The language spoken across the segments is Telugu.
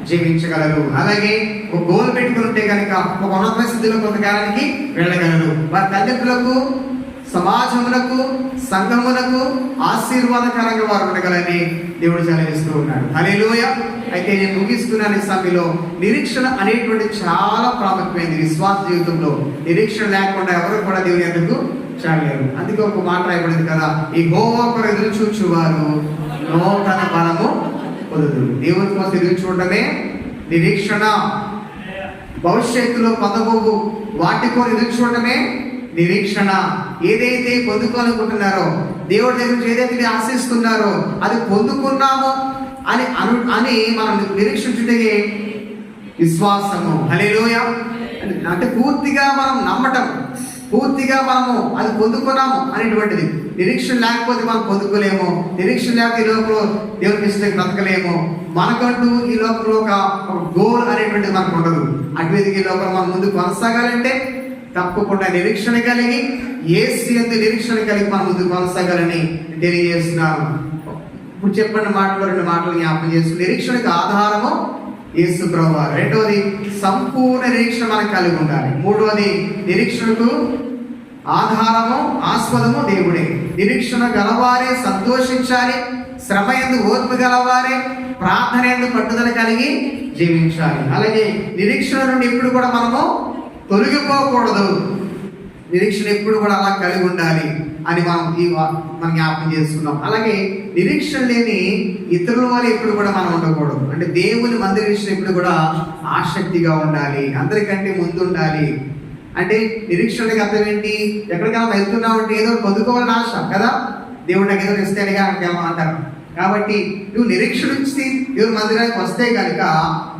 జీవించగలరు. అలాగే ఒక గోల్ పెట్టుకుని ఉంటే కనుక ఒక ఉన్నతమైన స్థితిలో కొంతకాలానికి వెళ్ళగలరు. వారి తల్లిదండ్రులకు, సమాజములకు, సంఘములకు ఆశీర్వాదకరంగా వారు ఉండగలని దేవుడు సెలవిస్తూ ఉన్నాడు. హల్లెలూయా. అయితే నేను ముగిస్తున్నాను ఈ సమయంలో. నిరీక్షణ అనేటువంటి చాలా ప్రాముఖ్యమైనది విశ్వాస జీవితంలో. నిరీక్షణ లేకుండా ఎవరు కూడా దేవుని ఎందుకు చాలేరు. అందుకే ఒక మాట రాయబడింది కదా, ఈ యెహోవాకు ఎదురు చూచువారు నూతన బలము పొందుదురు. దేవుని కోసం ఎదురు చూడటమే నిరీక్షణ. భవిష్యత్తులో పొందబోవు వాటి కోసం ఎదురు చూడటమే నిరీక్షణ. ఏదైతే పొందుకోవాలనుకుంటున్నారో, దేవుడి దగ్గర నుంచి ఏదైతే ఆశిస్తున్నారో అది పొందుకున్నాము అని మనం నిరీక్షించుటే విశ్వాసము. హల్లెలూయా. అంటే పూర్తిగా మనం నమ్మటం, పూర్తిగా మనము అది పొందుకున్నాము అనేటువంటిది. నిరీక్షణ లేకపోతే మనం పొందుకోలేము. నిరీక్షణ లేకపోతే ఈ లోకంలో దేవునికి ఇష్టం బ్రతకలేము. మనకంటూ ఈ లోకంలో ఒక గోల్ అనేటువంటిది మనకు ఉండదు. అటువైపు ఈ లోకంలో మనం ముందు కొనసాగాలంటే తప్పకుండా నిరీక్షణ కలిగి, యేసు యందు నిరీక్షణ కలిగి మనం ముందు కొనసాగాలని తెలియజేస్తున్నాను. ఇప్పుడు చెప్పిన మాటలు 2 మాటలు జ్ఞాపకం చేస్తూ, నిరీక్షణకు ఆధారము యేసు ప్రభువారు. రెండవది సంపూర్ణ నిరీక్షణ మనకు కలిగి ఉండాలి. మూడవది నిరీక్షణకు ఆధారము, ఆస్పదము దేవుడే. నిరీక్షణ గలవారే సంతోషించాలి. శ్రమ యందు ఓర్పు గలవారే ప్రార్థన యందు పట్టుదల కలిగి జీవించాలి. అలాగే నిరీక్షణ నుండి ఎప్పుడు కూడా మనము తొలగిపోకూడదు. నిరీక్షణ ఎప్పుడు కూడా అలా కలిగి ఉండాలి అని మనం జ్ఞాపకం చేసుకున్నాం. అలాగే నిరీక్షణ లేని ఇతరుల వల్ల ఎప్పుడు కూడా మనం ఉండకూడదు. అంటే దేవుని మందిర నిరీక్షణ ఎప్పుడు కూడా ఆసక్తిగా ఉండాలి, అందరికంటే ముందు ఉండాలి. అంటే నిరీక్షణకి అర్థం ఏంటి? ఎక్కడికైనా వెళ్తున్నావు అంటే ఏదో పొందుకోవాలని ఆశ కదా. దేవుడు నాకు ఏదో ఇస్తాడుగా అంటారు. కాబట్టి నువ్వు నిరీక్షణ నుంచి దేవుని మందిరానికి వస్తే కనుక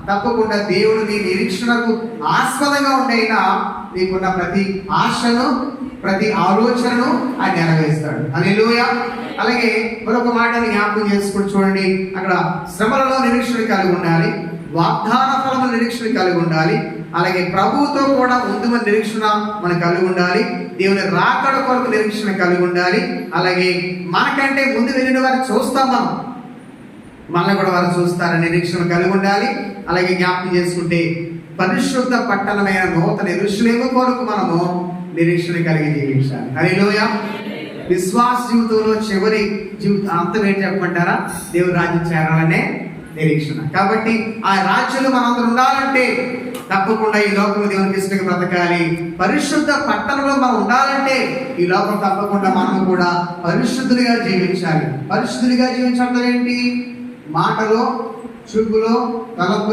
తప్పకుండా దేవుడు నీ నిరీక్షణకు ఆస్పదంగా ఉండైనా నీకున్న ప్రతి ఆశను, ప్రతి ఆలోచనను ఆయన నెరవేరుస్తాడు. హల్లెలూయా. అలాగే మరొక మాటని జ్ఞాపకం చేసుకుని చూడండి. అక్కడ శ్రమలలో నిరీక్షణ కలిగి ఉండాలి, వాగ్దాన ఫలముల నిరీక్షణ కలిగి ఉండాలి. అలాగే ప్రభువుతో కూడా ముందు నిరీక్షణ మనకు కలిగి ఉండాలి. దేవుని రాకడ కొరకు నిరీక్షణ కలిగి ఉండాలి. అలాగే మనకంటే ముందు వెళ్ళిన వారిని చూస్తాం, మనల్ని కూడా వారు చూస్తారని నిరీక్షణ కలిగి ఉండాలి. అలాగే జ్ఞాపకం చేసుకుంటే పరిశుద్ధ పట్టణమైన నూతన యెరూషలేము కొరకు మనము నిరీక్షణ కలిగి జీవించాలి. హల్లెలూయా. విశ్వాస జీవితంలో చివరి అంతం ఏంటి చెప్పమంటారా? దేవుని రాజ్యం చేరాలనే నిరీక్షణ. కాబట్టి ఆ రాజ్యంలో మనందరూ ఉండాలంటే తప్పకుండా ఈ లోకం దేవునికి ఇష్టంగా బ్రతకాలి. పరిశుద్ధ పట్టణంలో మనం ఉండాలంటే ఈ లోకం తప్పకుండా మనము కూడా పరిశుద్ధులుగా జీవించాలి. పరిశుద్ధులుగా జీవించడం ఏంటి? మాటలో, చూపులో, తలపు